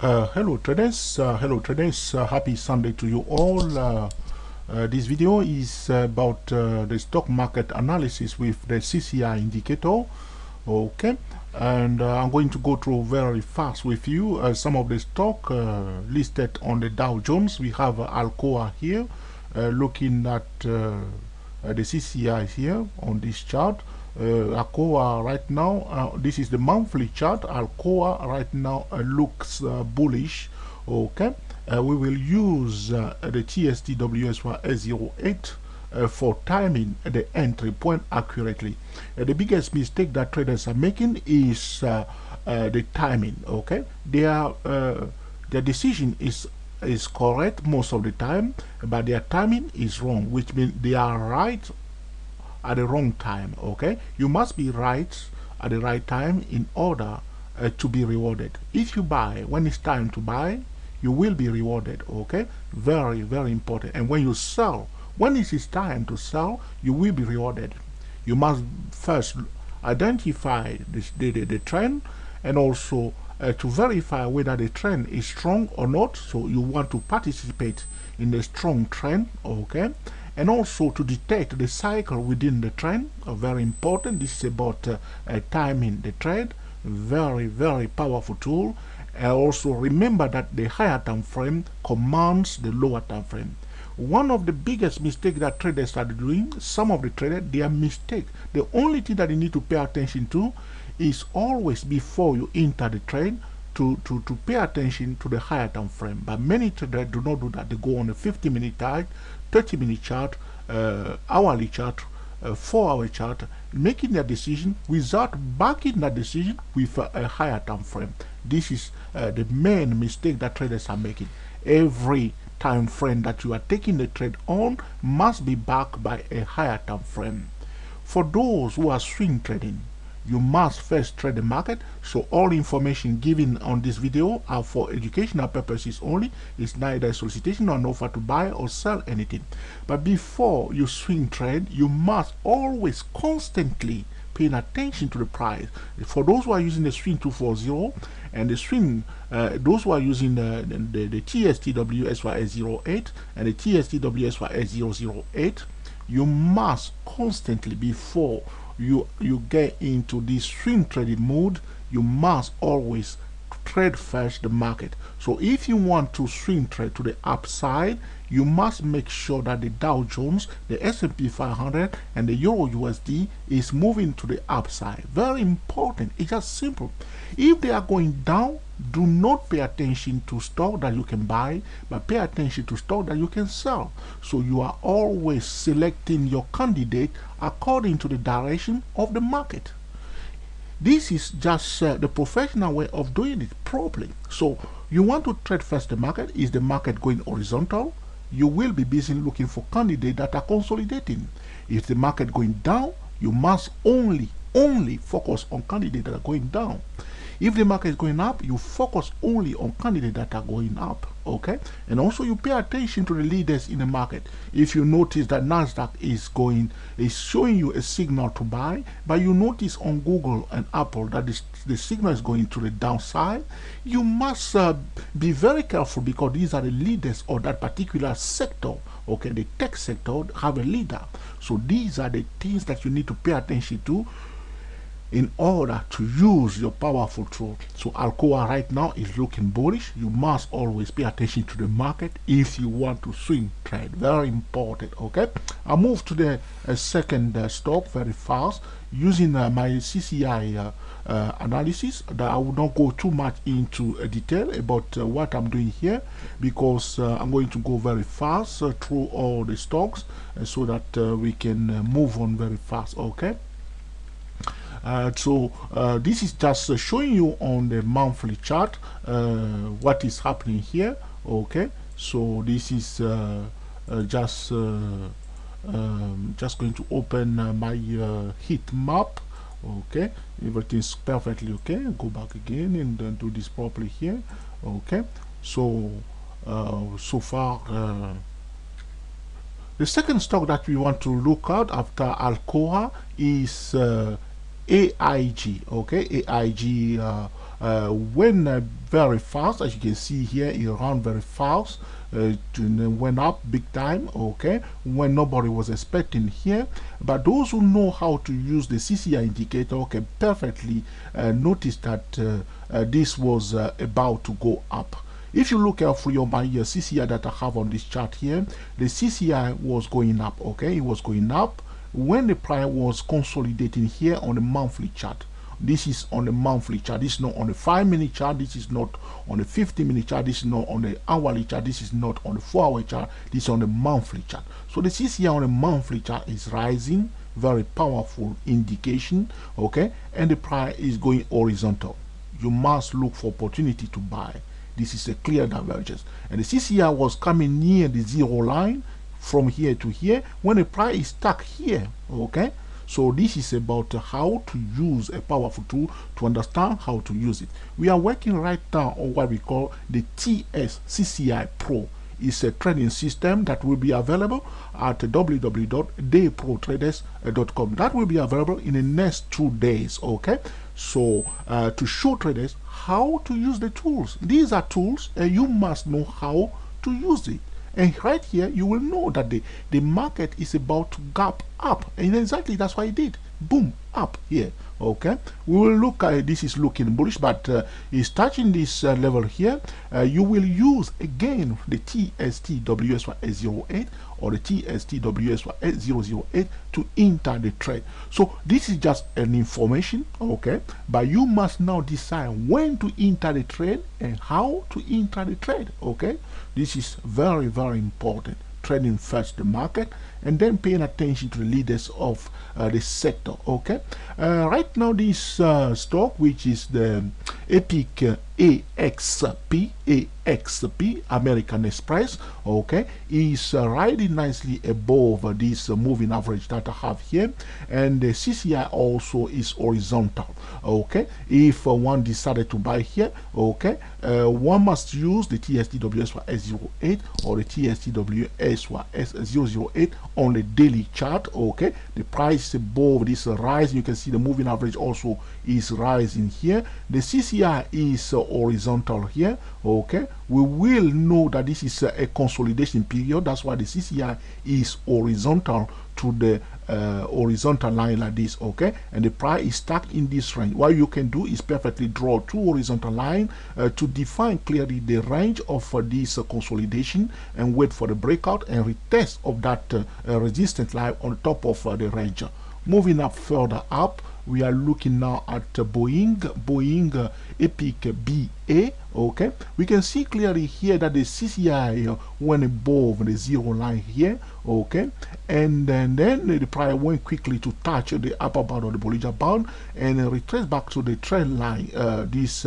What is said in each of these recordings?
Hello traders, happy Sunday to you all. This video is about the stock market analysis with the CCI indicator. Okay, and I'm going to go through very fast with you some of the stock listed on the Dow Jones. We have Alcoa here, looking at the CCI here on this chart. Alcoa right now, this is the monthly chart. Alcoa right now looks bullish. Okay, we will use the TSTWSY S08 for timing the entry point accurately. The biggest mistake that traders are making is the timing. Okay, their decision is correct most of the time, but their timing is wrong, which means they are right at the wrong time. Okay, you must be right at the right time in order to be rewarded. If you buy when it's time to buy, you will be rewarded. Okay, very important. And when you sell when it is time to sell, you will be rewarded. You must first identify the trend, and also to verify whether the trend is strong or not. So you want to participate in the strong trend. Okay, and also to detect the cycle within the trend. Very important. This is about timing the trade. Very powerful tool. And also remember that the higher time frame commands the lower time frame. One of the biggest mistakes that traders are doing, some of the traders, their mistake, the only thing that you need to pay attention to is always before you enter the trade to pay attention to the higher time frame. But many traders do not do that. They go on a 50-minute chart, 30-minute chart, hourly chart, 4-hour chart, making their decision without backing that decision with a higher time frame. This is the main mistake that traders are making. Every time frame that you are taking the trade on must be backed by a higher time frame. For those who are swing trading, you must first trade the market. So all information given on this video are for educational purposes only. It's neither a solicitation or an offer to buy or sell anything. But before you swing trade, you must always constantly paying attention to the price. For those who are using the swing 240 and the swing, those who are using the TSTWSY S08 and the TSTWSY S008, you must constantly, before you get into this swing trading mode, you must always trade first the market. So if you want to swing trade to the upside, you must make sure that the Dow Jones, the S&P 500 and the Euro USD is moving to the upside. Very important. It's just simple. If they are going down, do not pay attention to stock that you can buy, but pay attention to stock that you can sell. So you are always selecting your candidate according to the direction of the market. This is just the professional way of doing it properly. So you want to trade first the market. Is the market going horizontal? You will be busy looking for candidates that are consolidating. If the market going down, you must only focus on candidates that are going down. If the market is going up, you focus only on candidates that are going up. Okay, and also you pay attention to the leaders in the market. If you notice that Nasdaq is showing you a signal to buy, but you notice on Google and Apple that the signal is going to the downside, you must be very careful, because these are the leaders of that particular sector. Okay, the tech sector have a leader. So these are the things that you need to pay attention to in order to use your powerful tool. So Alcoa right now is looking bullish. You must always pay attention to the market if you want to swing trade. Very important. Okay, I'll move to the second stock very fast using my CCI analysis. That I will not go too much into detail about what I'm doing here, because I'm going to go very fast through all the stocks so that we can move on very fast. Okay. This is just showing you on the monthly chart what is happening here. Okay, so this is just going to open my heat map. Okay, everything's perfectly okay. Go back again and then do this properly here. Okay, so so far the second stock that we want to look at after Alcoa is AIG. Okay, AIG went very fast. As you can see here, it ran very fast, went up big time, okay, when nobody was expecting here. But those who know how to use the CCI indicator can perfectly notice that this was about to go up. If you look carefully on my CCI that I have on this chart here, the CCI was going up, okay, it was going up when the price was consolidating here on the monthly chart. This is on the monthly chart. This is not on the 5-minute chart. This is not on the 50-minute chart. This is not on the hourly chart. This is not on the 4-hour chart. This is on the monthly chart. So the CCI on the monthly chart is rising, very powerful indication, okay, and the price is going horizontal. You must look for opportunity to buy. This is a clear divergence, and the CCI was coming near the zero line from here to here when the price is stuck here, okay. So this is about how to use a powerful tool, to understand how to use it. We are working right now on what we call the CCI Pro. It's a trading system that will be available at www.dayprotraders.com. That will be available in the next 2 days, okay. So to show traders how to use the tools. These are tools and you must know how to use it. And right here you will know that the market is about to gap up, and exactly that's what it did. Boom, up here, okay. We will look at this is looking bullish, but it's touching this level here. You will use again the TSTWSY08 or the TSTWSY008 to enter the trade. So this is just an information, okay, but you must now decide when to enter the trade and how to enter the trade, okay. This is very, very important. Trading first the market and then paying attention to the leaders of the sector, okay. Right now this stock, which is the EPIC AXP American Express, okay, is riding nicely above this moving average that I have here, and the CCI also is horizontal, okay. If one decided to buy here, okay, one must use the TSTWSY08 or the TSTWSY008 on the daily chart, okay. The price is above this rise. You can see the moving average also is rising here. The CCI is horizontal here, okay. We will know that this is a consolidation period. That's why the CCI is horizontal to the horizontal line like this, okay, and the price is stuck in this range. What you can do is perfectly draw two horizontal lines to define clearly the range of this consolidation, and wait for the breakout and retest of that resistance line on top of the range. Moving up further up, we are looking now at Boeing EPIC BA, okay. We can see clearly here that the CCI went above the zero line here, okay, and then the price went quickly to touch the upper bound of the Bollinger Band and retrace back to the trend line, this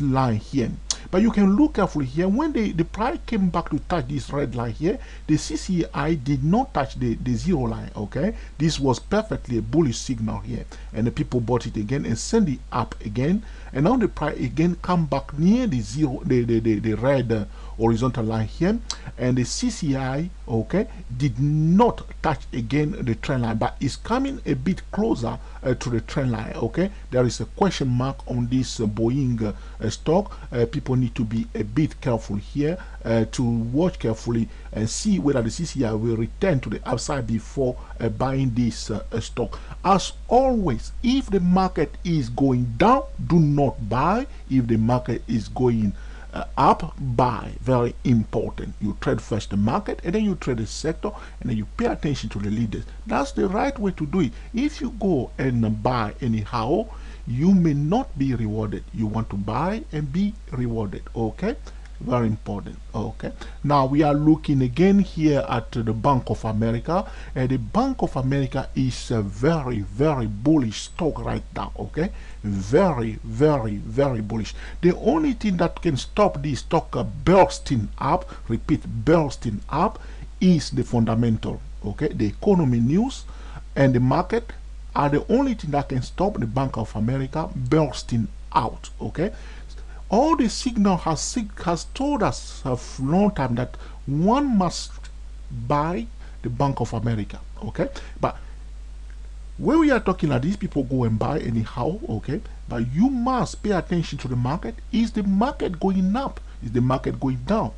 line here. But you can look carefully here. When the price came back to touch this red line here, the CCI did not touch the zero line, okay. This was perfectly a bullish signal here, and the people bought it again and send it up again, and now the price again come back near the zero, the red horizontal line here, and the CCI, okay, did not touch again the trend line, but is coming a bit closer to the trend line, okay. There is a question mark on this Boeing stock. People need to be a bit careful here, to watch carefully and see whether the CCI will return to the upside before buying this stock. As always, if the market is going down, do not buy. If the market is going up, buy. Very important. You trade first the market, and then you trade the sector, and then you pay attention to the leaders. That's the right way to do it. If you go and buy anyhow, you may not be rewarded. You want to buy and be rewarded, okay. Very important, okay. Now we are looking again here at the Bank of America, and the Bank of America is a very, very bullish stock right now, okay. Very, very, very bullish. The only thing that can stop this stock bursting up, repeat, bursting up, is the fundamental, okay. The economy news and the market are the only thing that can stop the Bank of America bursting out, okay. All the signal has told us a long time that one must buy the Bank of America, okay. But when we are talking like this, people go and buy anyhow, okay? But you must pay attention to the market. Is the market going up? Is the market going down?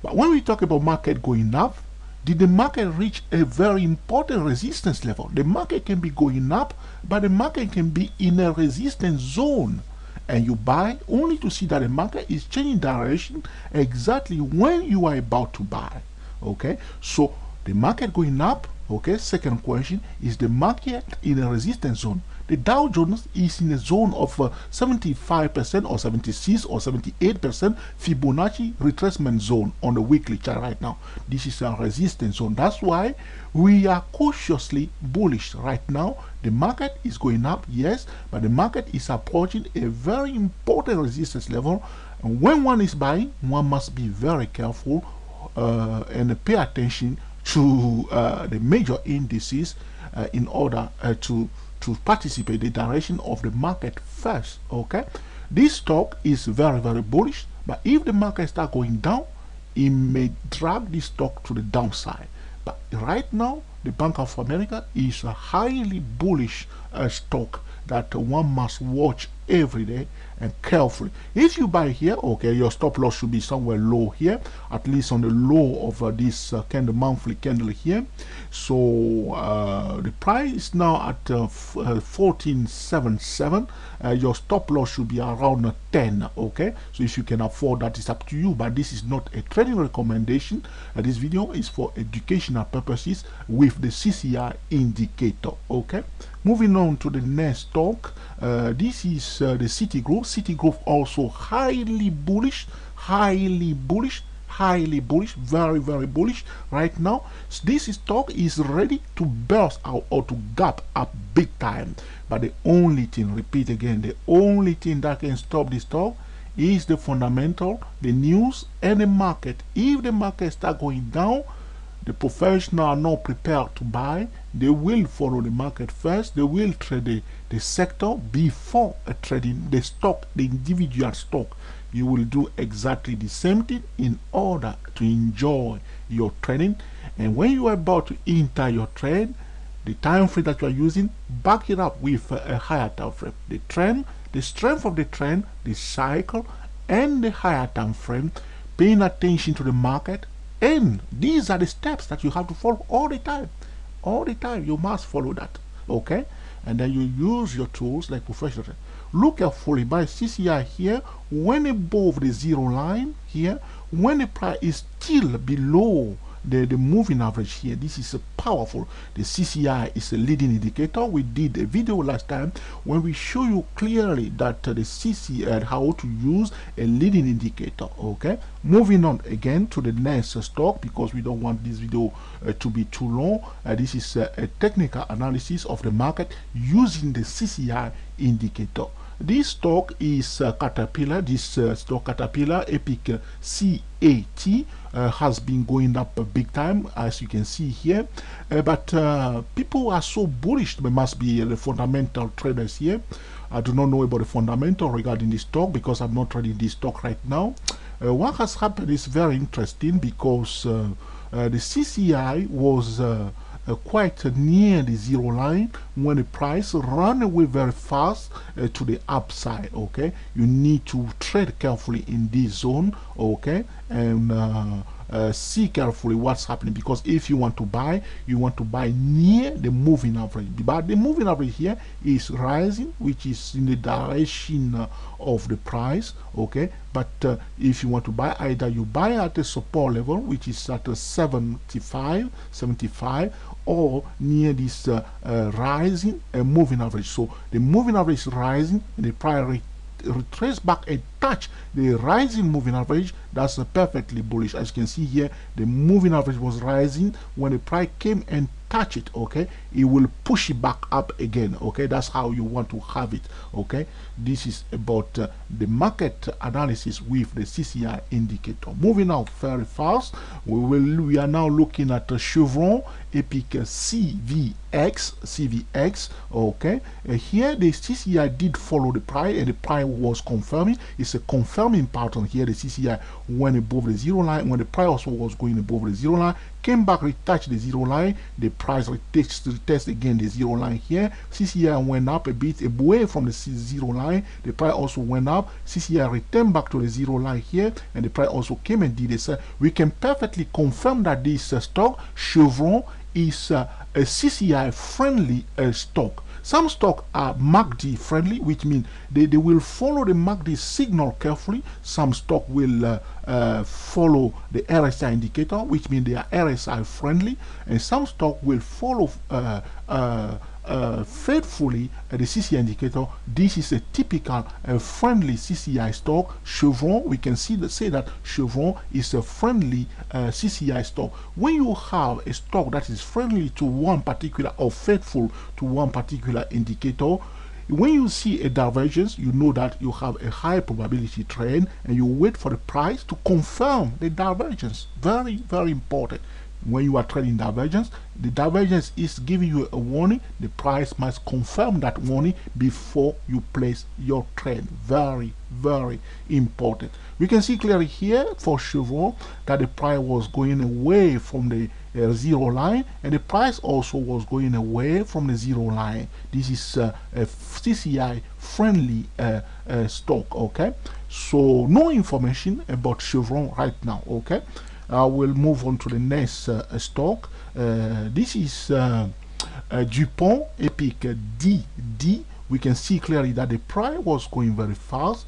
But when we talk about market going up, did the market reach a very important resistance level? The market can be going up, but the market can be in a resistance zone. And you buy only to see that the market is changing direction exactly when you are about to buy. Okay, so the market going up. Okay, second question, is the market in a resistance zone? The Dow Jones is in a zone of 75% or 76 or 78% Fibonacci retracement zone on the weekly chart right now. This is a resistance zone. That's why we are cautiously bullish right now. The market is going up, yes, but the market is approaching a very important resistance level. And when one is buying, one must be very careful and pay attention to the major indices in order to participate the direction of the market first. Okay, this stock is very bullish, but if the market start going down, it may drag this stock to the downside. But right now, the Bank of America is a highly bullish stock that one must watch every day and carefully. If you buy here, okay, your stop loss should be somewhere low here, at least on the low of this candle, monthly candle here. So the price is now at 14.77. Your stop loss should be around 10. Okay, so if you can afford that, it's up to you, but this is not a trading recommendation. This video is for educational purposes with the CCI indicator. Okay, moving on to the next stock. This is the Citigroup. Citigroup also highly bullish, very bullish right now. This stock is ready to burst out or to gap up big time. But the only thing, repeat again, the only thing that can stop this stock is the fundamental, the news, and the market. If the market start going down, the professionals are not prepared to buy. They will follow the market first. They will trade the sector before trading the stock, the individual stock. You will do exactly the same thing in order to enjoy your trading. And when you are about to enter your trade, the time frame that you are using, back it up with a higher time frame. The trend, the strength of the trend, the cycle, and the higher time frame, paying attention to the market. And these are the steps that you have to follow all the time. All the time, you must follow that. Okay? And then you use your tools like professional. Look carefully by CCI here, when above the zero line here, when the price is still below the moving average here, this is powerful. The CCI is a leading indicator. We did a video last time when we show you clearly that the CCI, how to use a leading indicator. Okay, moving on again to the next stock, because we don't want this video to be too long. This is a technical analysis of the market using the CCI indicator. This stock is Caterpillar. This stock Caterpillar Epic CAT has been going up big time, as you can see here. But people are so bullish. There must be the fundamental traders here. I do not know about the fundamental regarding this stock because I'm not trading this stock right now. What has happened is very interesting because the CCI was quite near the zero line when the price ran away very fast to the upside. Okay, you need to trade carefully in this zone. Okay, and see carefully what's happening, because if you want to buy near the moving average. But the moving average here is rising, which is in the direction of the price. Okay, but if you want to buy, either you buy at a support level, which is at a 75, or near this rising moving average. So the moving average is rising, and the price retrace back and touch the rising moving average. That's perfectly bullish. As you can see here, the moving average was rising. When the price came and touch it, okay, it will push it back up again. Okay, that's how you want to have it. Okay, this is about the market analysis with the CCI indicator. Moving out very fast, we are now looking at Chevron Epic CVX. Okay, here the CCI did follow the price, and the price was confirming. It's is a confirming pattern here. The CCI went above the zero line when the price also was going above the zero line, came back, retouched the zero line, the price retest again the zero line here. CCI went up a bit away from the zero line, the price also went up. CCI returned back to the zero line here, and the price also came and did this. We can perfectly confirm that this stock Chevron is a CCI friendly stock. Some stocks are MACD friendly, which means they will follow the MACD signal carefully. Some stock will follow the RSI indicator, which means they are RSI friendly, and some stock will follow faithfully the CCI indicator. This is a typical friendly CCI stock. Chevron, we can say that Chevron is a friendly CCI stock. When you have a stock that is friendly to one particular or faithful to one particular indicator, when you see a divergence, you know that you have a high probability trend, and you wait for the price to confirm the divergence. Very, very important. When you are trading divergence, the divergence is giving you a warning. The price must confirm that warning before you place your trade. Very, very important. We can see clearly here for Chevron that the price was going away from the zero line, and the price also was going away from the zero line. This is a CCI friendly stock. Okay, so no information about Chevron right now. Okay, I will move on to the next stock. This is DuPont Epic DD. We can see clearly that the price was going very fast.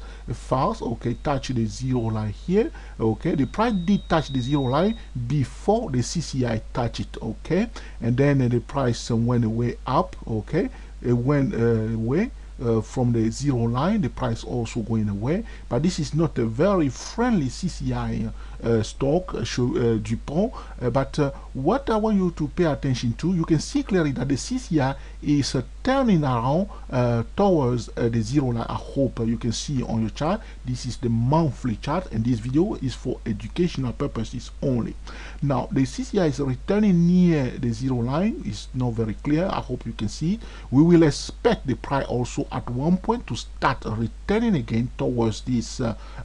Okay, touch the zero line here. Okay, the price did touch the zero line before the CCI touched it. Okay, and then the price went away up. Okay, it went away from the zero line. The price also going away, but this is not a very friendly CCI stock, DuPont. But what I want you to pay attention to, you can see clearly that the CCI is turning around towards the zero line. I hope you can see on your chart. This is the monthly chart, and this video is for educational purposes only. Now the CCI is returning near the zero line. It's not very clear. I hope you can see it. We will expect the price also at one point to start returning again towards this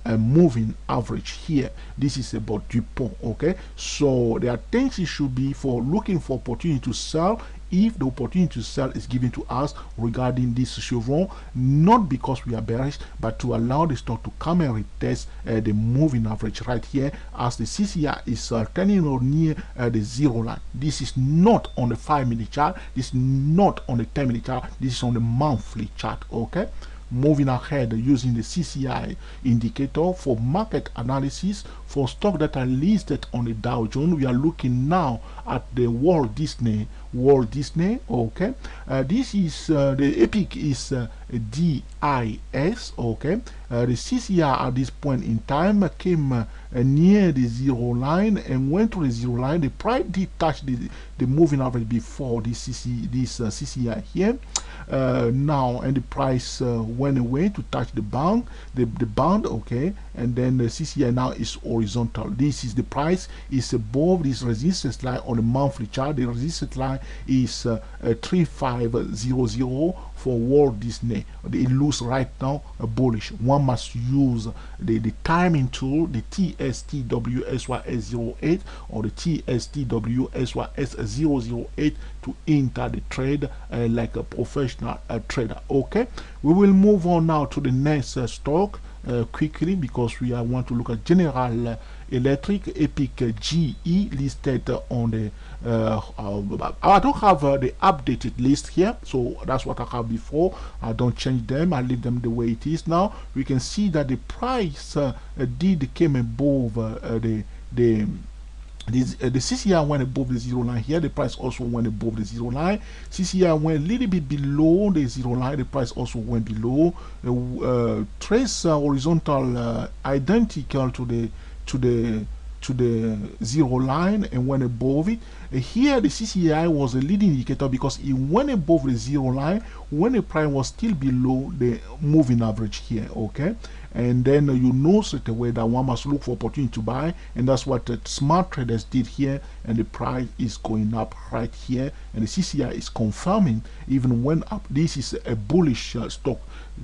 moving average here. This is about DuPont. Okay, so the attention should be for looking for opportunity to sell if the opportunity to sell is given to us regarding this Chevron, not because we are bearish, but to allow the stock to come and retest the moving average right here, as the CCI is turning on near the zero line. This is not on the 5-minute chart, this is not on the 10-minute chart, this is on the monthly chart. Okay, moving ahead using the CCI indicator for market analysis for stocks that are listed on the Dow Jones. We are looking now at the Walt Disney. Okay, this is the Epic is DIS. Okay, the CCI at this point in time came near the zero line and went to the zero line. The price did touch the moving average before this CCI here. Now, and the price went away to touch the band, the band. Okay, and then the CCI now is horizontal. This is the price is above this resistance line on the monthly chart. The resistance line is 3500 for Walt Disney. It looks right now bullish. One must use the timing tool, the TSTWSYS08 or the TSTWSYS008 to enter the trade like a professional trader. Okay, we will move on now to the next stock quickly, because we want to look at General Electric Epic GE listed on the I don't have the updated list here, so that's what I have before. I don't change them, I leave them the way it is now. We can see that the price did came above the CCI went above the zero line here. The price also went above the zero line. CCI went a little bit below the zero line. The price also went below. Trace horizontal identical to the zero line and went above it. Here the CCI was a leading indicator because it went above the zero line when the price was still below the moving average here. Okay, and then you know straight away that one must look for opportunity to buy, and that's what the smart traders did here, and the price is going up right here, and the CCI is confirming even went up. This is a bullish stock.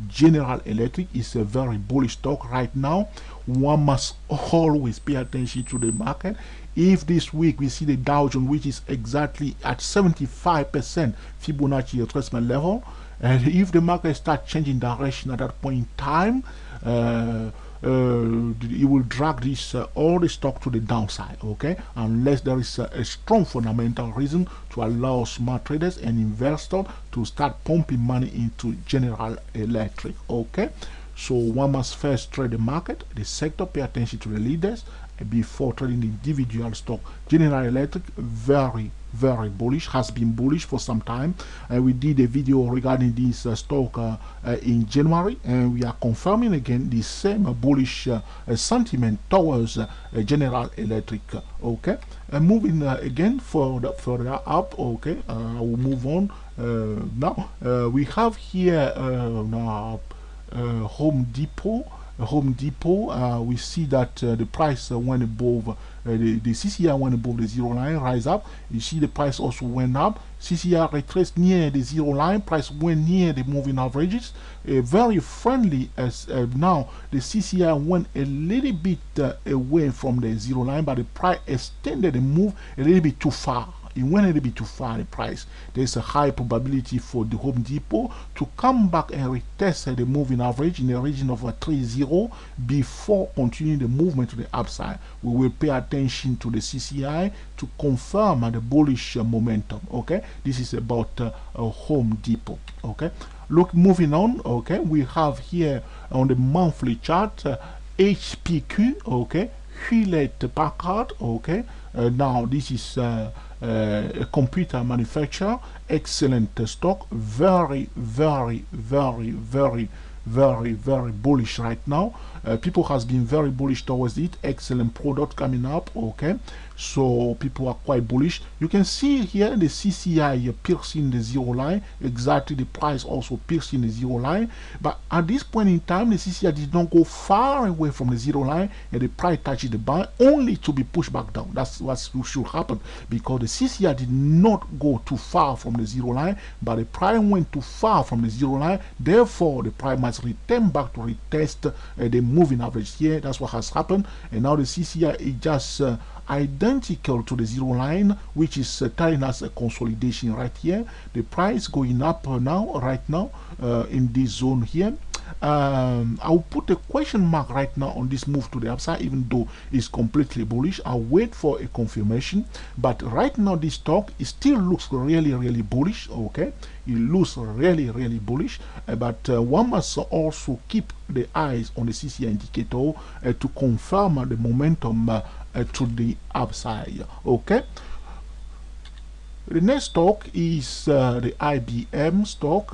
General Electric is a very bullish stock right now. One must always pay attention to the market. If this week we see the Dow Jones, which is exactly at 75% Fibonacci retracement level, and if the market starts changing direction at that point in time, it will drag this all the stock to the downside, okay, unless there is a strong fundamental reason to allow smart traders and investors to start pumping money into General Electric, okay. So one must first trade the market, the sector, pay attention to the leaders before trading the individual stock. General Electric, very bullish, has been bullish for some time, and we did a video regarding this stock in January, and we are confirming again the same bullish sentiment towards General Electric, okay. Moving again further up, okay. I will move on now. We have here now Home Depot. We see that the price went above the CCI went above the zero line, rise up. You see the price also went up. CCI retraced near the zero line, price went near the moving averages. Very friendly as now the CCI went a little bit away from the zero line, but the price extended the move a little bit too far. It went a little bit too far in the price. There's a high probability for the Home Depot to come back and retest the moving average in the region of 3.0 before continuing the movement to the upside. We will pay attention to the CCI to confirm the bullish momentum, okay. This is about Home Depot, okay. Look, moving on, okay, we have here on the monthly chart HPQ, okay, Hewlett Packard, okay. Now this is a computer manufacturer, excellent stock, very bullish right now. People has been very bullish towards it. Excellent product coming up, okay, so people are quite bullish. You can see here the CCI piercing the zero line, exactly the price also piercing the zero line, but at this point in time the CCI did not go far away from the zero line, and the price touches the bar only to be pushed back down. That's what should happen, because the CCI did not go too far from the zero line, but the price went too far from the zero line. Therefore the price must return back to retest the moving average here. That's what has happened, and now the CCI is just identical to the zero line, which is telling us a consolidation right here. The price going up now, right now, in this zone here. I'll put a question mark right now on this move to the upside, even though it's completely bullish. I'll wait for a confirmation, but right now this stock it still looks really bullish, okay. It looks really bullish, but one must also keep the eyes on the CCI indicator to confirm the momentum to the upside, okay. The next stock is the IBM stock.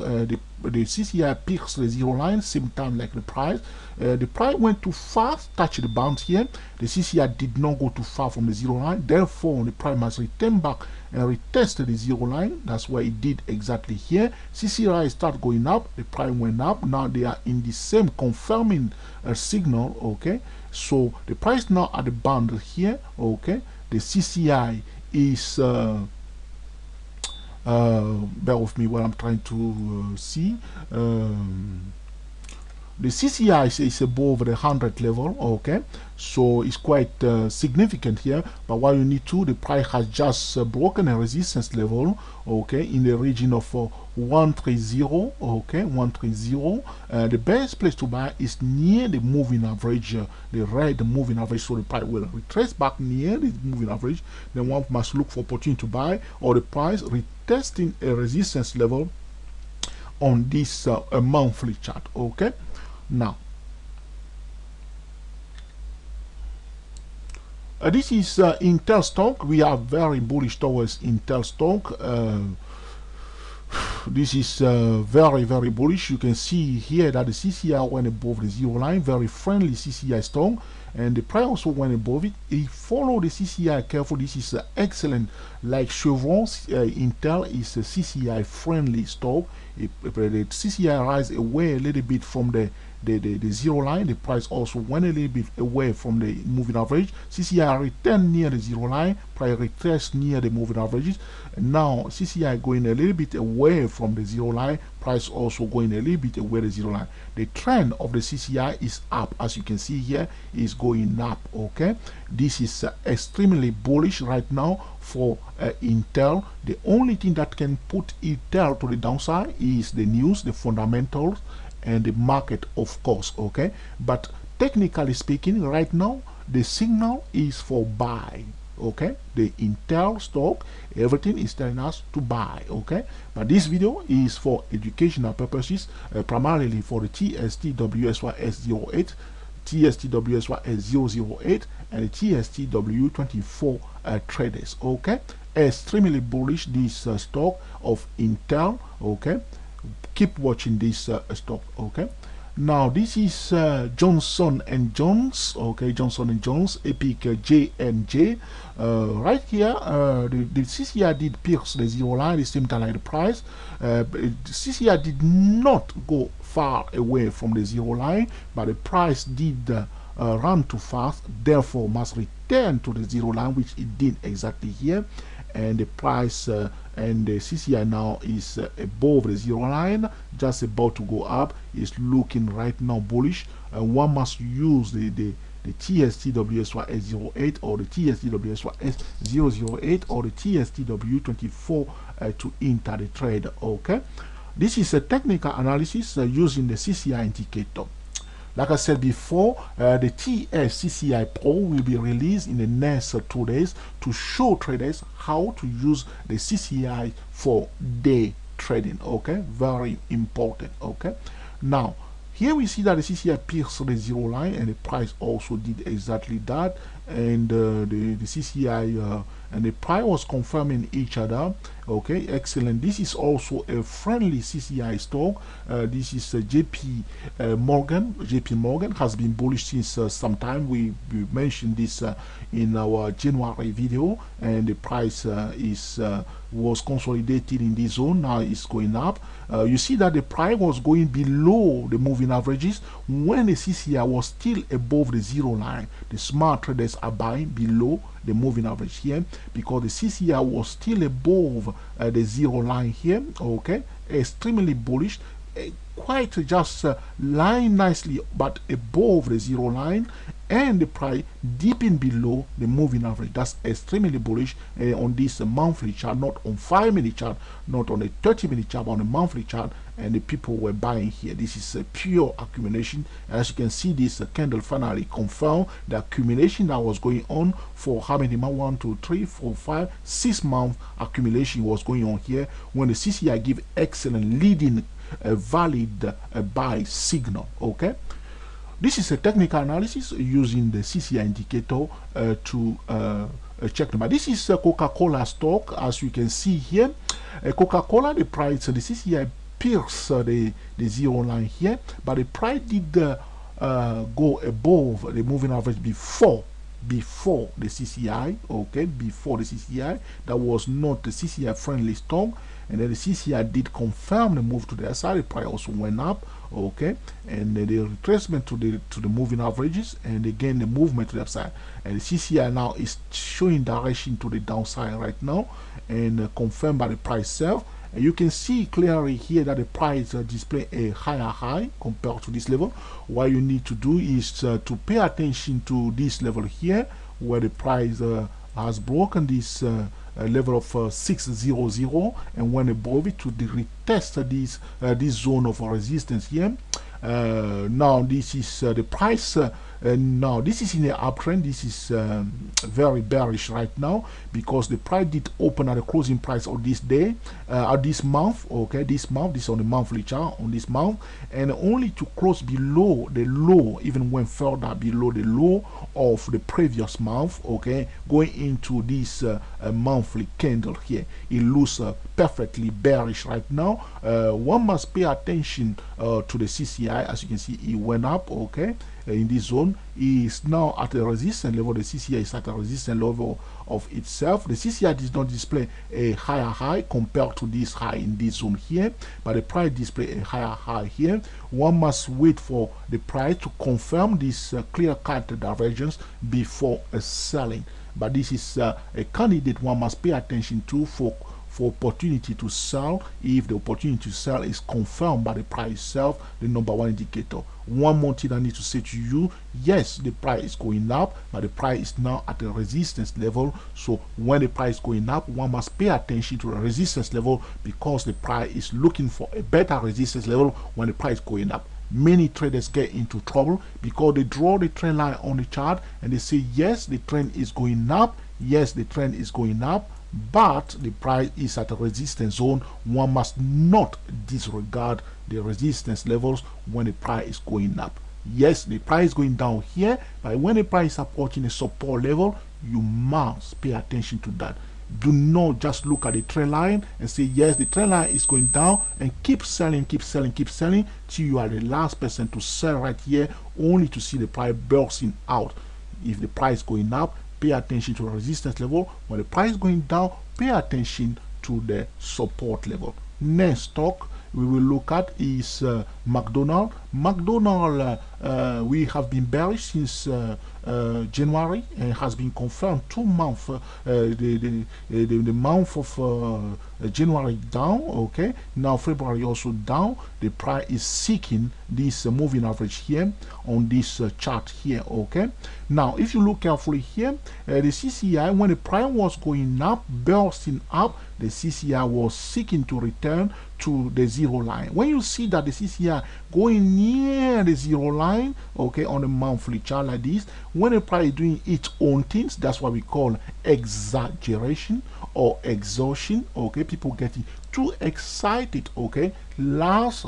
The CCI peaks the zero line, same time like the price. The price went too fast, touched the bounce here. The CCI did not go too far from the zero line. Therefore, the price must return back and retest the zero line. That's what it did exactly here. CCI start going up. The price went up. Now they are in the same confirming signal, okay. So the price now at the band here, okay. The CCI is bear with me what I'm trying to see. The CCI is above the 100 level, okay, so it's quite significant here. But what you need to, the price has just broken a resistance level, okay, in the region of 130, okay, 130. The best place to buy is near the moving average, the red moving average. So the price will retrace back near the moving average. Then one must look for opportunity to buy, or the price retesting a resistance level on this monthly chart, okay. Now this is Intel stock. We are very bullish towards Intel stock. This is very bullish. You can see here that the CCI went above the zero line, very friendly CCI stock, and the price also went above it. If follow the CCI carefully, this is excellent. Like Chevron, Intel is a CCI friendly stock. The CCI rise away a little bit from the the zero line. The price also went a little bit away from the moving average. CCI returned near the zero line, price retraced near the moving averages. And now CCI going a little bit away from the zero line, price also going a little bit away the zero line. The trend of the CCI is up, as you can see here, is going up. Okay, this is extremely bullish right now for Intel. The only thing that can put Intel to the downside is the news, the fundamentals, and the market, of course. Okay, but technically speaking, right now the signal is for buy. Okay, the Intel stock, everything is telling us to buy. Okay, but this video is for educational purposes, primarily for the TSTWSYS08, TSTWSYS008, and the TSTW24 traders. Okay, extremely bullish this stock of Intel. Okay, keep watching this stock. Okay, now this is Johnson and Jones. Okay, Johnson and Jones, Epic J&J. Right here, the CCI did pierce the zero line, the same time like the price. CCI did not go far away from the zero line, but the price did run too fast, therefore must return to the zero line, which it did exactly here. And the price and the CCI now is above the zero line, just about to go up. Is looking right now bullish. One must use the TSTWSYS08 or the TSTWSYS008 or the TSTW24 to enter the trade. Okay, this is a technical analysis using the CCI indicator. Like I said before, the TSCCI Pro will be released in the next 2 days to show traders how to use the CCI for day trading. Okay, very important. Okay, now here we see that the CCI pierced the zero line, and the price also did exactly that. And the CCI and the price was confirming each other. Okay, excellent. This is also a friendly CCI stock. This is JP Morgan. JP Morgan has been bullish since some time. We mentioned this in our January video, and the price was consolidated in this zone. Now it's going up. You see that the price was going below the moving averages when the CCI was still above the zero line. The smart traders are buying below the moving average here because the CCI was still above the zero line here. Okay, extremely bullish, quite just lying nicely but above the zero line, and the price dipping below the moving average. That's extremely bullish on this monthly chart, not on 5-minute chart, not on a 30-minute chart, but on a monthly chart. And the people were buying here. This is a pure accumulation. As you can see, this candle finally confirmed the accumulation that was going on for how many months? 1, 2, 3, 4, 5, 6 months accumulation was going on here when the CCI give excellent leading valid buy signal. Okay, this is a technical analysis using the CCI indicator to check them. This is a Coca-Cola stock. As you can see here, Coca-Cola, the price, the CCI pierce the zero line here, but the price did go above the moving average before the CCI. Okay, before the CCI, that was not the CCI friendly stock, and then the CCI did confirm the move to the side. The price also went up. Okay, and the retracement to the moving averages, and again the movement to the upside, and the CCI now is showing direction to the downside right now, and confirmed by the price itself. And you can see clearly here that the price display a higher high compared to this level. What you need to do is to pay attention to this level here, where the price has broken this level of 600, and when above it to retest this zone of resistance here. Now this is the price. Now this is in the uptrend. This is very bearish right now because the price did open at the closing price of this day, this month. Okay, this month, this is on the monthly chart on this month, and only to close below the low, even went further below the low of the previous month. Okay, going into this monthly candle here, it looks perfectly bearish right now. One must pay attention to the CCI. As you can see, it went up. Okay, in this zone is now at a resistance level. The CCI is at a resistance level of itself. The CCI does not display a higher high compared to this high in this zone here, but the price display a higher high here. One must wait for the price to confirm this clear-cut divergence before selling. But this is a candidate one must pay attention to for opportunity to sell if the opportunity to sell is confirmed by the price itself, the number one indicator. One more thing I need to say to you, yes, the price is going up, but the price is now at a resistance level. So when the price is going up, one must pay attention to the resistance level, because the price is looking for a better resistance level when the price is going up. Many traders get into trouble because they draw the trend line on the chart and they say, yes, the trend is going up, yes, the trend is going up, but the price is at a resistance zone. One must not disregard the resistance levels when the price is going up. Yes, the price is going down here, but when the price is approaching a support level, you must pay attention to that. Do not just look at the trend line and say, yes, the trend line is going down, and keep selling, keep selling, keep selling till you are the last person to sell right here, only to see the price bursting out. If the price is going up, pay attention to the resistance level. When the price is going down, pay attention to the support level. Next stock we will look at is McDonald's. McDonald's, we have been bearish since January, and has been confirmed 2 months. The month of January down, okay. Now February also down. The price is seeking this moving average here on this chart here, okay. Now if you look carefully here, the CCI, when the price was going up, bursting up, the CCI was seeking to return to the zero line. When you see that the CCI going near the zero line, okay, on a monthly chart like this, when the price is doing its own things, that's what we call exaggeration or exhaustion, okay. People getting too excited, okay. Last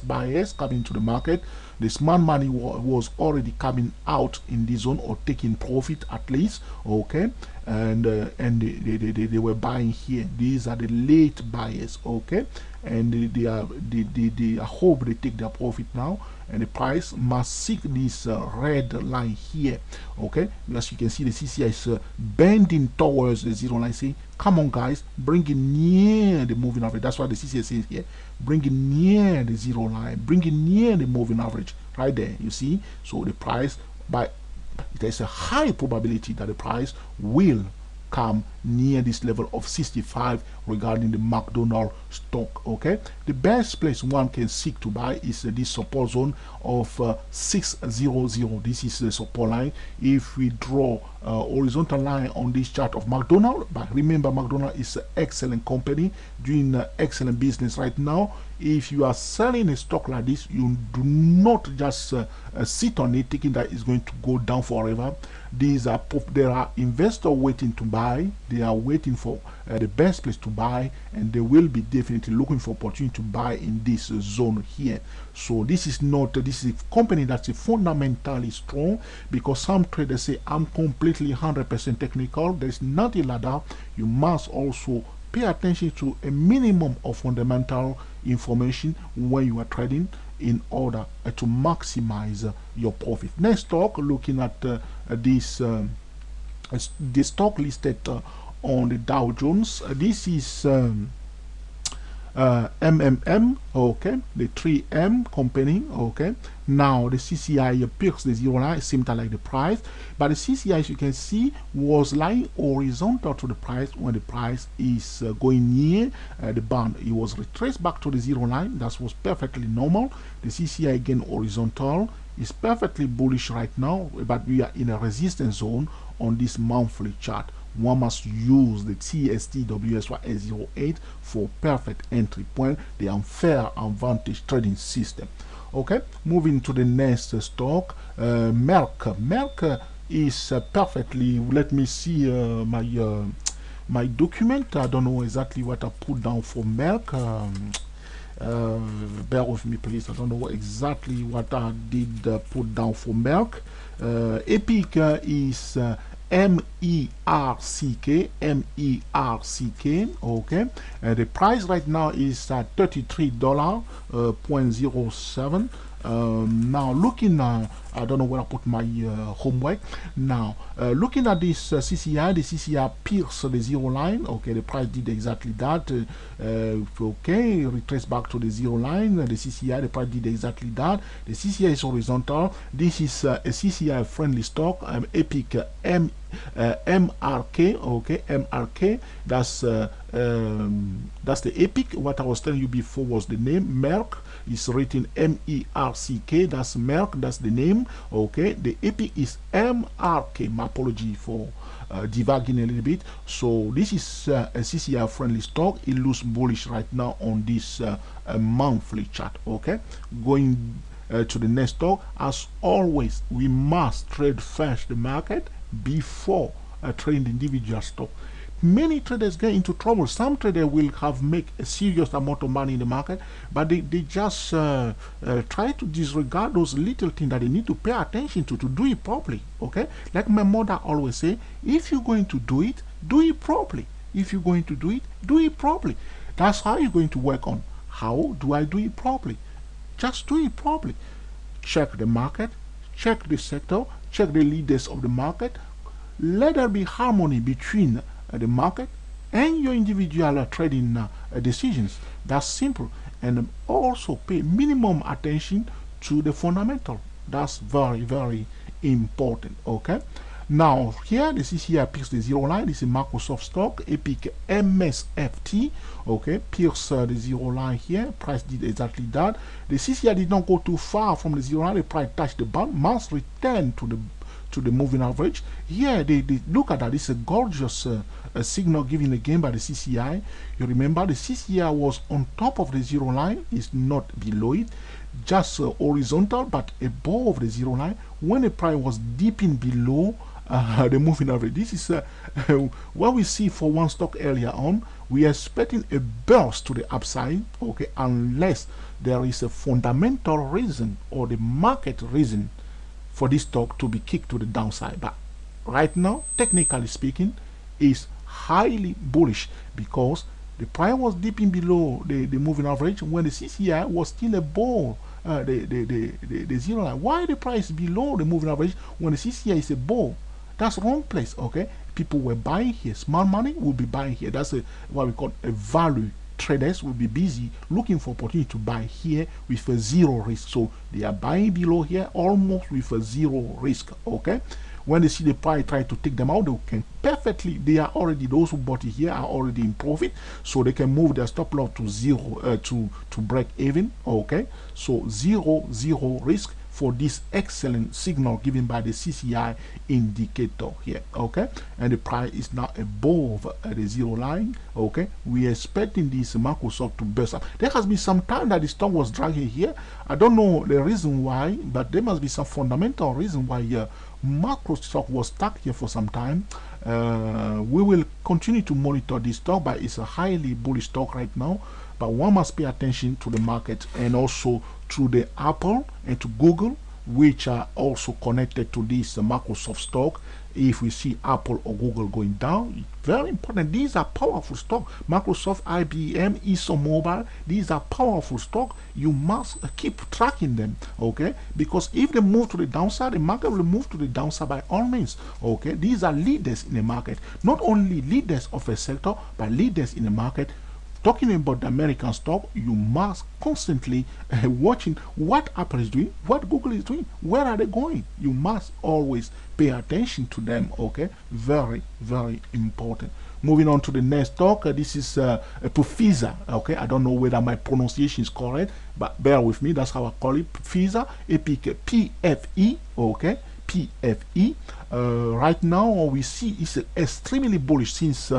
buyers coming to the market, the smart money was already coming out in this zone or taking profit at least, okay, and they were buying here. These are the late buyers, okay, and they hope they take their profit now, and the price must seek this red line here, okay. As you can see, the CCI is bending towards the zero line, saying, come on guys, bring it near the moving average. That's what the CCI says here, bring it near the zero line, bring it near the moving average, right there, you see. So the price, there's a high probability that the price will come near this level of 65 regarding the McDonald's stock, okay. The best place one can seek to buy is this support zone of 600. This is the support line. If we draw a horizontal line on this chart of McDonald's, but remember, McDonald's is an excellent company doing excellent business right now. If you are selling a stock like this, you do not just sit on it thinking that it's going to go down forever. There are investors waiting to buy. They are waiting for the best place to buy, and they will be definitely looking for opportunity to buy in this zone here. So this is a company that's fundamentally strong, because some traders say, I'm completely 100% technical. There's nothing like that. You must also pay attention to a minimum of fundamental information when you are trading in order to maximize your profit. Next stock, looking at this stock listed on the Dow Jones. This is MMM, okay, the 3M company, okay. Now the CCI picks the zero line, similar like the price, but the CCI, as you can see, was lying horizontal to the price when the price is going near the band. It was retraced back to the zero line. That was perfectly normal. The CCI again horizontal is perfectly bullish right now, but we are in a resistance zone on this monthly chart. One must use the TSTWSY08 for perfect entry point, the unfair advantage trading system. Okay, moving to the next stock, Merck. Merck is perfectly. Let me see my document. I don't know exactly what I put down for Merck. Bear with me, please. I don't know exactly what I did put down for Merck. Epic is MERCK, okay. The price right now is at $33.07. Now looking, I don't know where I put my homework. Now looking at this CCI, the CCI pierced the zero line. Okay, the price did exactly that. Okay, retrace back to the zero line. The CCI, the price did exactly that. The CCI is horizontal. This is a CCI friendly stock. Epic MRK. Okay, MRK. That's the Epic. What I was telling you before was the name. Merck is written MERCK. That's Merck. That's the name. Okay, the Epic is MRK. My apology for divagging a little bit. So this is a CCI friendly stock. It looks bullish right now on this monthly chart. Okay, going to the next stock. As always, we must trade first the market before trading the individual stock. Many traders get into trouble. Some traders will have make a serious amount of money in the market, but they just try to disregard those little things that they need to pay attention to do it properly. Okay, like my mother always say, if you're going to do it properly. If you're going to do it properly. That's how you're going to work on. How do I do it properly? Just do it properly. Check the market, check the sector, check the leaders of the market. Let there be harmony between the market and your individual trading decisions. That's simple. And also pay minimum attention to the fundamental. That's very, very important. Okay. Now here the CCI pierce the zero line. This is Microsoft stock, Epic MSFT. Okay, pierce the zero line here. Price did exactly that. The CCI did not go too far from the zero line. The price touched the band. Must return to the moving average. Here they look at that. It's a gorgeous signal given again by the CCI. You remember the CCI was on top of the zero line. It's not below it. Just horizontal but above the zero line. When the price was dipping below the moving average, this is what we see for one stock earlier on. We are expecting a burst to the upside, okay, unless there is a fundamental reason or the market reason for this stock to be kicked to the downside. But right now, technically speaking, is highly bullish because the price was dipping below the moving average when the CCI was still above the zero line. Why the price below the moving average when the CCI is above? That's wrong place. Okay, people were buying here. Smart money will be buying here. That's what we call a value. Traders will be busy looking for opportunity to buy here with a zero risk. So they are buying below here almost with a zero risk. Okay, when they see the price try to take them out, they can perfectly, they are already, those who bought it here are already in profit, so they can move their stop loss to zero, to break even. Okay, so zero risk for this excellent signal given by the CCI indicator here. Okay, and the price is now above the zero line. Okay, we are expecting this Microsoft to burst up. There has been some time that the stock was dragging here. I don't know the reason why, but there must be some fundamental reason why Microsoft was stuck here for some time. We will continue to monitor this stock, but it's a highly bullish stock right now. But one must pay attention to the market and also to the Apple and to Google, which are also connected to this Microsoft stock. If we see Apple or Google going down, very important. These are powerful stock. Microsoft, IBM, ExxonMobil, these are powerful stock. You must keep tracking them, okay? Because if they move to the downside, the market will move to the downside by all means, okay? These are leaders in the market, not only leaders of a sector, but leaders in the market. Talking about the American stock, you must constantly watching what Apple is doing, what Google is doing, where are they going. You must always pay attention to them. Okay, very important. Moving on to the next stock, this is Pfizer. Okay, I don't know whether my pronunciation is correct, but bear with me. That's how I call it. Pfizer, Epic, PFE. Okay, PFE. Right now we see it's extremely bullish. Since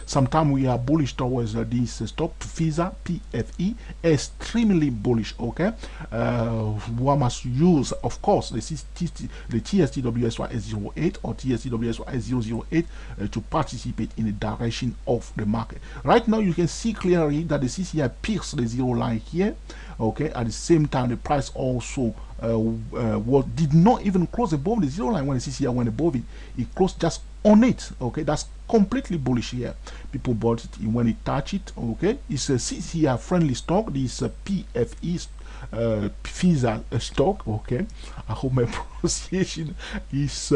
sometime we are bullish towards this stock, Pfizer, PFE, extremely bullish. Okay, one must use, of course, the TSTWSY S08 or TSTWSY S008 to participate in the direction of the market. Right now you can see clearly that the CCI pierced the zero line here. Okay, at the same time the price also did not even close above the zero line. When the CCI went above it, it closed just on it. Okay, that's completely bullish here. People bought it when it touched it. Okay, it's a CCI friendly stock. This PFE FISA stock. Okay, I hope my pronunciation is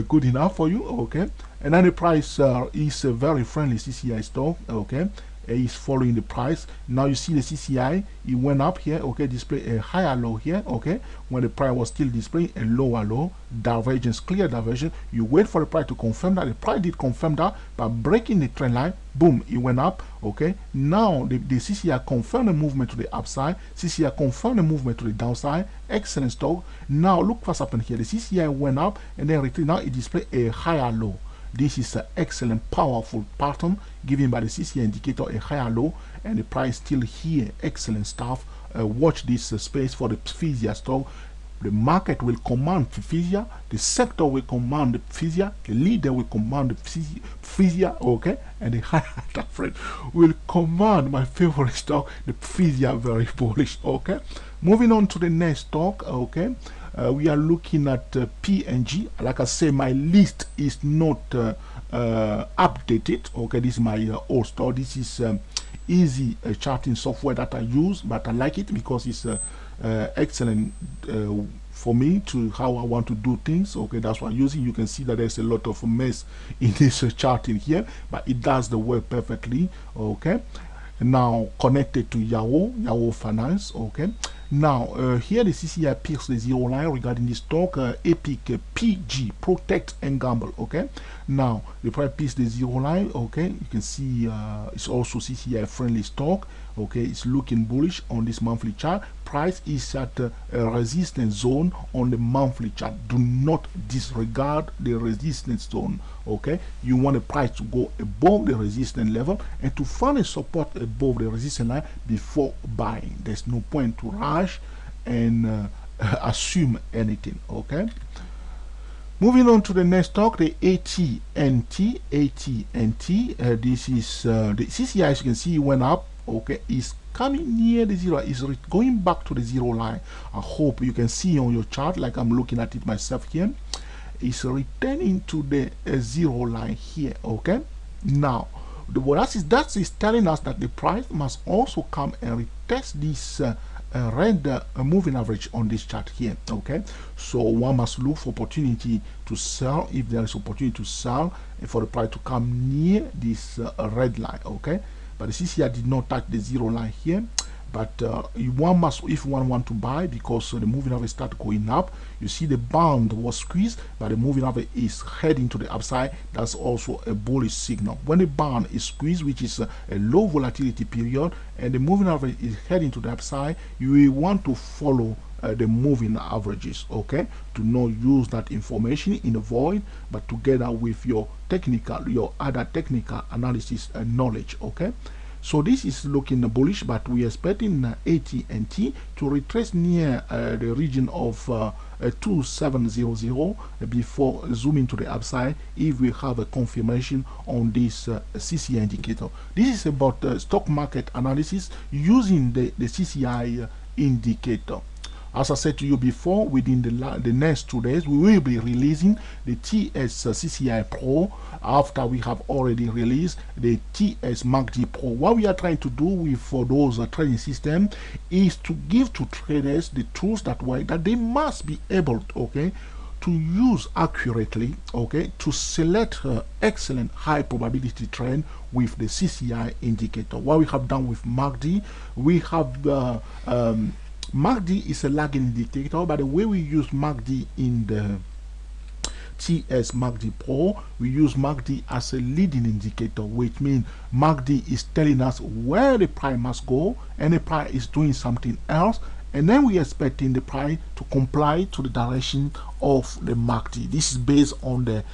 good enough for you. Okay, and then the price is a very friendly CCI stock. Okay, is following the price. Now you see the CCI, it went up here. Okay, display a higher low here. Okay, when the price was still displaying a lower low, divergence, clear divergence. You wait for the price to confirm that. The price did confirm that by breaking the trend line. Boom, it went up. Okay, now the CCI confirmed the movement to the upside. CCI confirmed the movement to the downside. Excellent stock. Now look what's happened here. The CCI went up and then retreat. Now it displays a higher low. This is an excellent, powerful pattern given by the CCI indicator, a higher low, and the price still here. Excellent stuff. Watch this space for the FISA stock. The market will command FISA, the sector will command the FISA, the leader will command the FISA, okay, and the higher friend will command my favorite stock, the FISA, very bullish. Okay, moving on to the next stock. Okay, we are looking at P&G. Like I say, my list is not updated. Okay, this is my old stock. This is easy charting software that I use, but I like it because it's excellent for me to how I want to do things. Okay, that's what I'm using. You can see that there's a lot of mess in this charting here, but it does the work perfectly. Okay, now connected to Yahoo Finance. Okay, now here the CCI pierced the zero line regarding the stock. Epic PG, protect and gamble. Okay, now the price pierced the zero line. Okay, you can see it's also CCI friendly stock. Okay, it's looking bullish on this monthly chart. Price is at a resistance zone on the monthly chart. Do not disregard the resistance zone. Okay, you want the price to go above the resistance level and to find a support above the resistance line before buying. There's no point to rush and assume anything. Okay, moving on to the next stock, the AT&T. This is the CCI, as you can see, went up. Okay, is coming near the zero, is going back to the zero line. I hope you can see on your chart, like I'm looking at it myself here, is returning to the zero line here. Okay, now that is telling us that the price must also come and retest this red moving average on this chart here. Okay, so one must look for opportunity to sell if there is opportunity to sell and for the price to come near this red line. Okay, but the CCI did not touch the zero line here. But one must, if one want to buy, because the moving average start going up. You see the band was squeezed, but the moving average is heading to the upside. That's also a bullish signal. When the band is squeezed, which is a low volatility period, and the moving average is heading to the upside, you will want to follow the moving averages. Okay, to not use that information in the void, but together with your other technical analysis knowledge. Okay, so this is looking bullish, but we are expecting AT&T to retrace near the region of 2700 before zooming to the upside if we have a confirmation on this CCI indicator. This is about stock market analysis using the CCI indicator. As I said to you before, within the next 2 days, we will be releasing the TS CCI Pro after we have already released the TS MACD Pro. What we are trying to do with for those trading systems is to give to traders the tools that they must be able to, okay, to use accurately, okay, to select excellent high probability trend with the CCI indicator. What we have done with MACD, we have MACD is a lagging indicator, but the way we use MACD in the TS MACD Pro, we use MACD as a leading indicator, which means MACD is telling us where the price must go, and the price is doing something else, and then we are expecting the price to comply to the direction of the MACD. This is based on a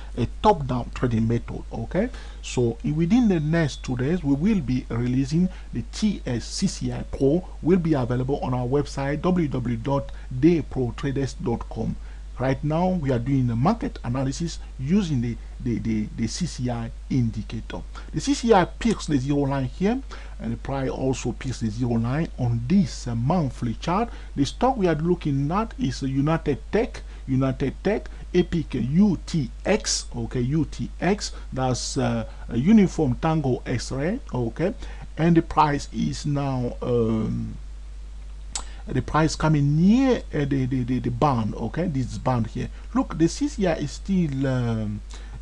top-down trading method. Okay, so within the next 2 days, we will be releasing the TS CCI Pro. Will be available on our website www.dayprotraders.com. Right now, we are doing the market analysis using the CCI indicator. The CCI picks the zero line here, and the price also picks the zero line on this monthly chart. The stock we are looking at is United Tech, Epic UTX. Okay, UTX. That's Uniform Tango X-ray. Okay, and the price is now the price coming near the band, okay, this band here. Look, the CCI is still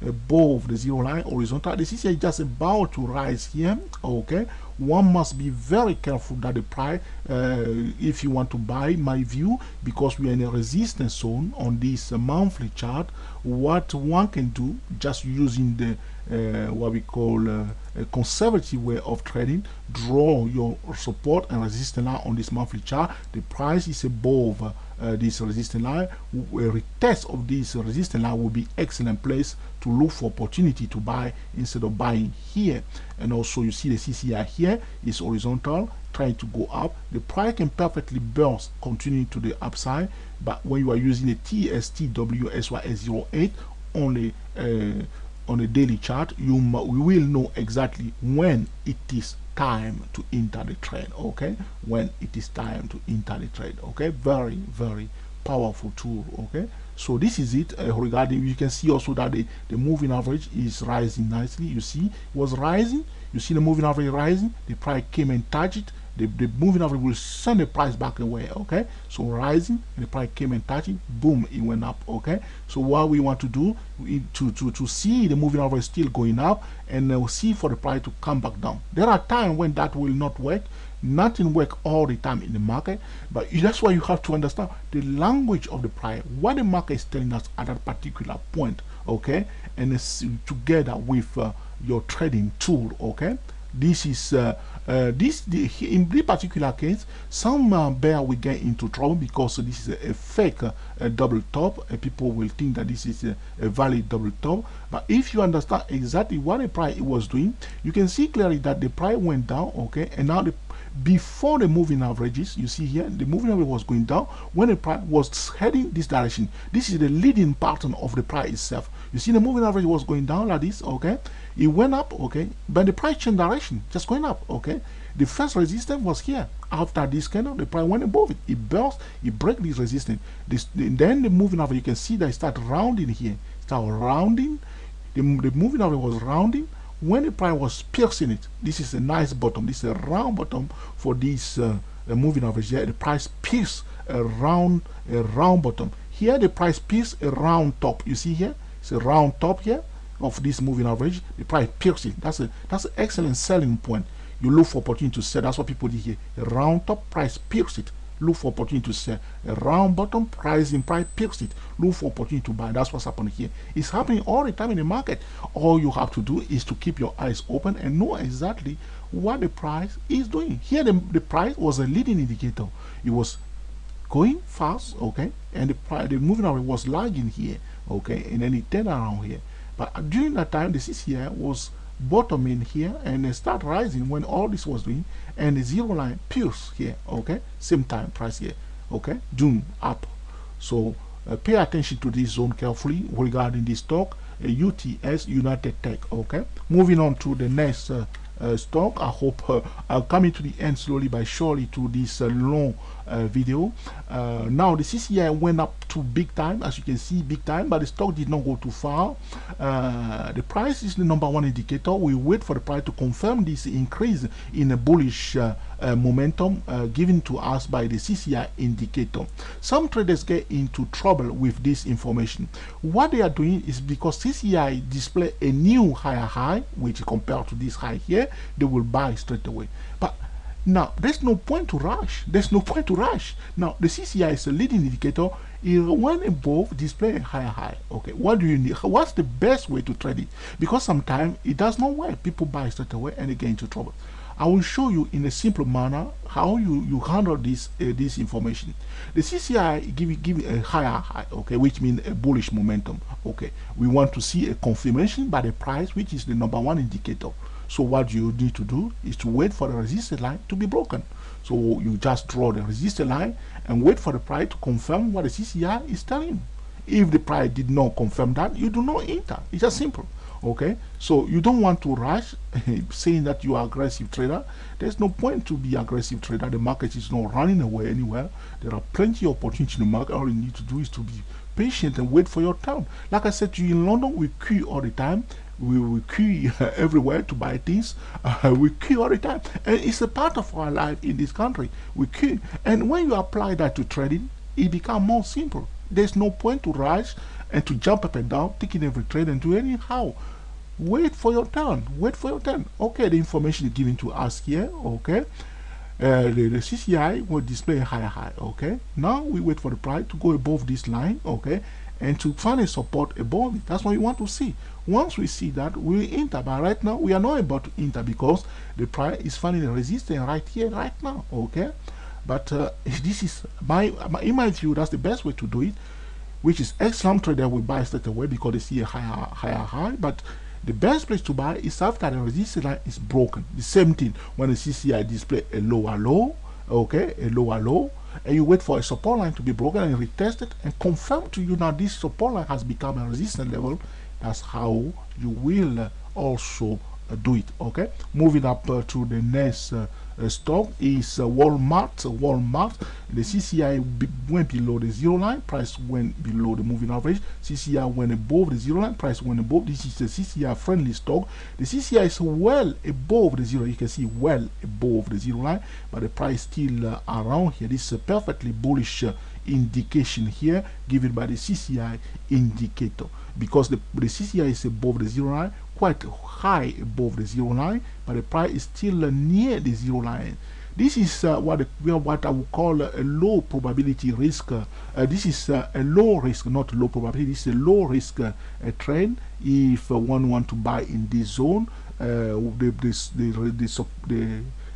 above the zero line horizontal. The CCI is just about to rise here, okay. One must be very careful that the price, if you want to buy, my view, because we are in a resistance zone on this monthly chart, what one can do, just using the what we call a conservative way of trading, draw your support and resistance line on this monthly chart. The price is above this resistance line. A retest of this resistance line will be excellent place to look for opportunity to buy instead of buying here. And also you see the CCI here is horizontal, trying to go up. The price can perfectly burst, continue to the upside, but when you are using the TSTWSYS08 on a daily chart, you will know exactly when it is time to enter the trade, okay, when it is time to enter the trade, okay. Very, very powerful tool, okay. So this is it regarding. You can see also that the moving average is rising nicely. You see it was rising, you see the moving average rising, the price came and touched it. The moving average will send the price back away, okay. So rising, and the price came and touched it, boom, it went up, okay. So what we want to do to see the moving average still going up, and we'll see for the price to come back down. There are times when that will not work. Nothing works all the time in the market, but that's why you have to understand the language of the price, what the market is telling us at that particular point, okay, and it's together with your trading tool, okay. This is in this particular case, some bear will get into trouble because this is a fake double top. People will think that this is a valid double top. But if you understand exactly what the price was doing, you can see clearly that the price went down, okay, and now before the moving averages, you see here the moving average was going down when the price was heading this direction. This is the leading pattern of the price itself. You see the moving average was going down like this, okay. It went up, okay, but the price changed direction, just going up, okay. The first resistance was here. After this candle, the price went above it. It burst, it broke this resistance. Then the moving average, you can see that it started rounding here. Start rounding. The moving average was rounding when the price was piercing it. This is a nice bottom. This is a round bottom for this moving average here. The price pierced a round bottom. Here the price pierced a round top. You see here, it's a round top here of this moving average. The price piercing. That's an excellent selling point. You look for opportunity to sell. That's what people did here. A round top, price pierce it. Look for opportunity to sell. A round bottom, price pierce it. Look for opportunity to buy. That's what's happening here. It's happening all the time in the market. All you have to do is to keep your eyes open and know exactly what the price is doing. Here the price was a leading indicator. It was going fast, okay, and the moving average was lagging here, okay, and then it turned around here. But during that time, the CCI was bottoming here and start rising when all this was doing, and the zero line pierce here, okay, same time price here, okay, June up. So pay attention to this zone carefully regarding this stock, UTS, United Tech, okay. Moving on to the next stock. I hope I'll come into the end slowly but surely to this long video. Now the CCI went up to big time, as you can see, big time, but the stock did not go too far. The price is the number one indicator. We wait for the price to confirm this increase in a bullish momentum given to us by the CCI indicator. Some traders get into trouble with this information. What they are doing is because CCI display a new higher high, which compared to this high here, they will buy straight away. But now there's no point to rush. There's no point to rush. Now the CCI is a leading indicator. It went above, display a higher high. Okay, what do you need? What's the best way to trade it? Because sometimes it does not work. People buy straight away and they get into trouble. I will show you in a simple manner how you handle this information. The CCI give a higher high, okay, which means a bullish momentum. Okay, we want to see a confirmation by the price, which is the number one indicator. So what you need to do is to wait for the resistance line to be broken. So you just draw the resistance line and wait for the price to confirm what the CCI is telling you. If the price did not confirm that, you do not enter. It's just simple. Okay, so you don't want to rush saying that you are aggressive trader. There's no point to be aggressive trader. The market is not running away anywhere. There are plenty of opportunities in the market. All you need to do is to be patient and wait for your turn. Like I said to you, in London we queue all the time. we queue everywhere to buy things. We queue all the time, and it's a part of our life in this country. We queue, and when you apply that to trading, it becomes more simple. There's no point to rush and to jump up and down, taking every trade and do anyhow. Wait for your turn. Wait for your turn. Okay, the information is given to us here. Okay, the CCI will display a higher high. Okay, now we wait for the price to go above this line. Okay, and to find a support above it. That's what we want to see. Once we see that, we will enter. But right now, we are not about to enter because the price is finding a resistance right here, right now. Okay, but this is in my view, that's the best way to do it. Which is some trader will buy straight away because they see a higher high. But the best place to buy is after the resistance line is broken. The same thing when the CCI display a lower low, okay, a lower low, and you wait for a support line to be broken and retest it and confirm to you now this support line has become a resistance level. That's how you will also do it. Okay, moving up to the next stock is Walmart. Walmart, the CCI went below the zero line, price went below the moving average. CCI went above the zero line, price went above. This is a CCI friendly stock. The CCI is well above the zero. You can see well above the zero line, but the price still around here. This is a perfectly bullish indication here given by the CCI indicator, because the CCI is above the zero line, quite high above the zero line, but the price is still near the zero line. This is what I would call a low probability risk. This is a low risk, not low probability. This is a low risk trend. If one want to buy in this zone,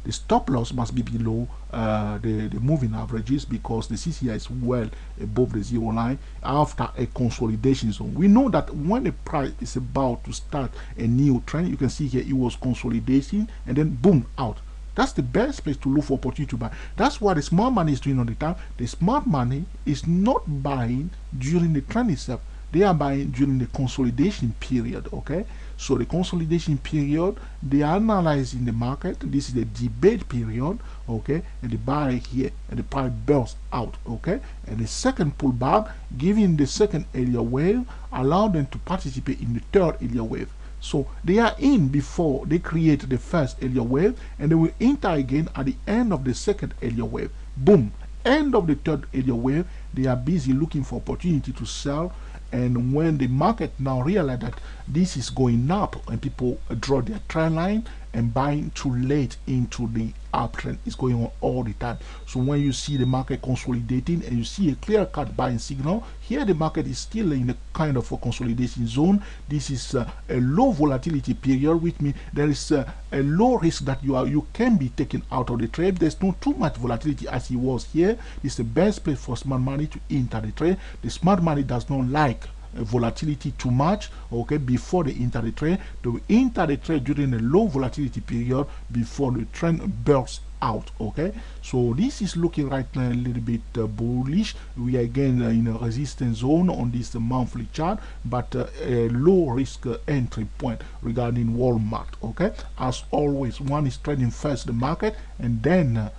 the stop loss must be below the moving averages, because the CCI is well above the zero line after a consolidation zone. We know that when the price is about to start a new trend, you can see here it was consolidating and then boom, out. That's the best place to look for opportunity to buy. That's what the smart money is doing all the time. The smart money is not buying during the trend itself. They are buying during the consolidation period. Okay, so the consolidation period, they are analyzing the market. This is the debate period. Okay, and they buy here and the price bursts out. Okay, and the second pullback, giving the second area wave, allow them to participate in the third area wave. So they are in before they create the first area wave, and they will enter again at the end of the second area wave. Boom, end of the third area wave. They are busy looking for opportunity to sell. And when the market now realize that this is going up, and people draw their trend line and buying too late into the uptrend, is going on all the time. So when you see the market consolidating and you see a clear-cut buying signal, here the market is still in a kind of a consolidation zone. This is a low volatility period, which means there is a low risk that you can be taken out of the trade. There's not too much volatility as it was here. It's the best place for smart money to enter the trade. The smart money does not like volatility too much. Okay, before they enter the trade, they will enter the trade during a low volatility period before the trend bursts out. Okay, so this is looking right now a little bit bullish. We are again in a resistance zone on this monthly chart, but a low risk entry point regarding Walmart. Okay, as always, one is trading first the market and then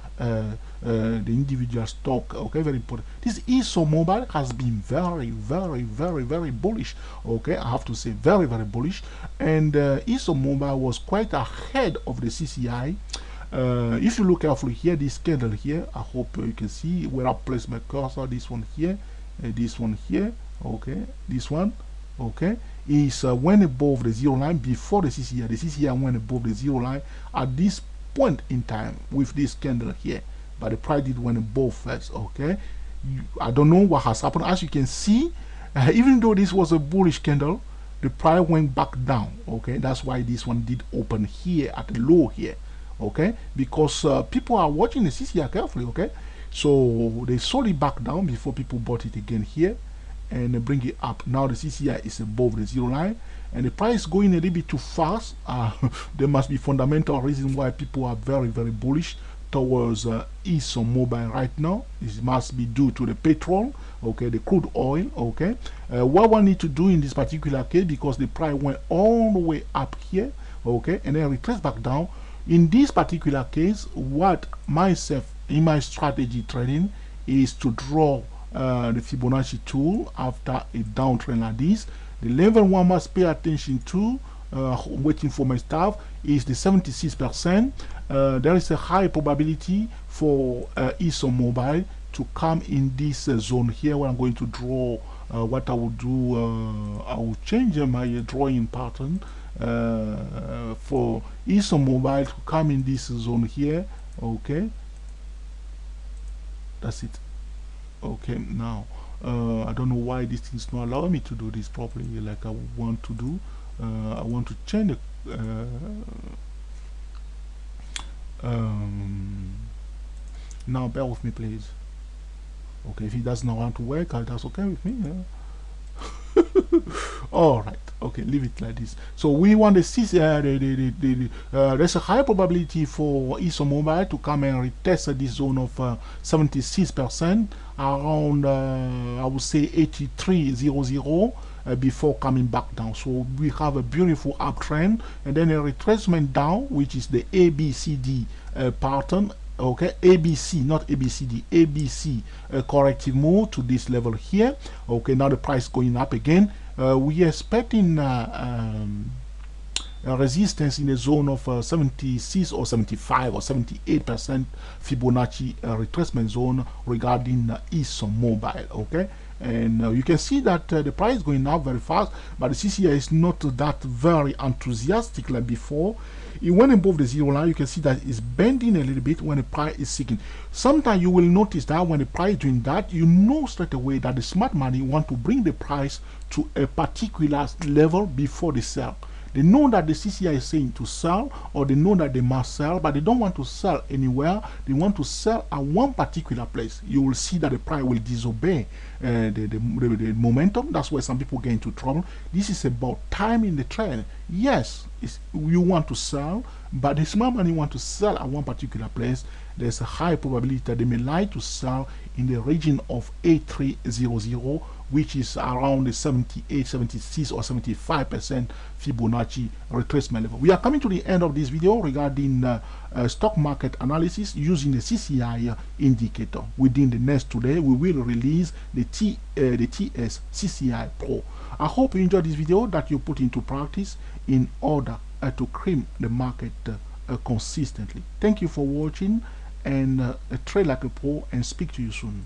the individual stock. Okay, very important. This ExxonMobil has been very bullish. Okay, I have to say very bullish, and ExxonMobil was quite ahead of the CCI. If you look carefully here, this candle here, I hope you can see where I place my cursor. This one here, this one here. Okay, this one. Okay, is went above the zero line before the CCI. The CCI went above the zero line at this point in time with this candle here, but the price did went above first. Okay, I don't know what has happened. As you can see, even though this was a bullish candle, the price went back down. Okay, that's why this one did open here at the low here. Okay, because people are watching the CCI carefully. Okay, so they sold it back down before people bought it again here and bring it up. Now the CCI is above the zero line, and the price is going a little bit too fast. There must be fundamental reason why people are very bullish towards ExxonMobil right now. This must be due to the petrol, okay, the crude oil. Okay, what one need to do in this particular case, because the price went all the way up here, okay, and then retraced back down. In this particular case, what myself in my strategy trading is to draw the Fibonacci tool after a downtrend like this. The level one must pay attention to waiting for my staff, is the 76%. There is a high probability for ExxonMobil to come in this zone here, where I'm going to draw. What I will do, I will change my drawing pattern for ExxonMobil to come in this zone here. Okay, that's it. Okay, now I don't know why this thing is not allowing me to do this properly like I want to do. I want to change the now bear with me, please. Okay, if it does not want to work, that's okay with me. Yeah? All right. Okay, leave it like this. So we want to see there's a high probability for ExxonMobil to come and retest this zone of 76%, around I would say 83.00 before coming back down. So we have a beautiful uptrend and then a retracement down, which is the ABCD pattern. Okay, ABC, not ABCD, ABC corrective move to this level here. Okay, now the price going up again. We are expecting a resistance in the zone of 76 or 75 or 78% Fibonacci retracement zone regarding ExxonMobil. Okay, and you can see that the price is going up very fast, but the CCI is not that very enthusiastic like before. It went above the zero line. You can see that it's bending a little bit when the price is seeking. Sometimes you will notice that when the price is doing that, you know straight away that the smart money want to bring the price to a particular level before they sell. They know that the CCI is saying to sell, or they know that they must sell, but they don't want to sell anywhere. They want to sell at one particular place. You will see that the price will disobey the momentum. That's why some people get into trouble. This is about timing the trend. Yes, you want to sell, but the smart money want to sell at one particular place. There's a high probability that they may like to sell in the region of 8300, which is around the 78, 76 or 75% Fibonacci retracement level. We are coming to the end of this video regarding stock market analysis using the CCI indicator. Within the next 2 days, we will release the TS CCI Pro. I hope you enjoyed this video, that you put into practice in order to cream the market consistently. Thank you for watching, and trade like a pro, and speak to you soon.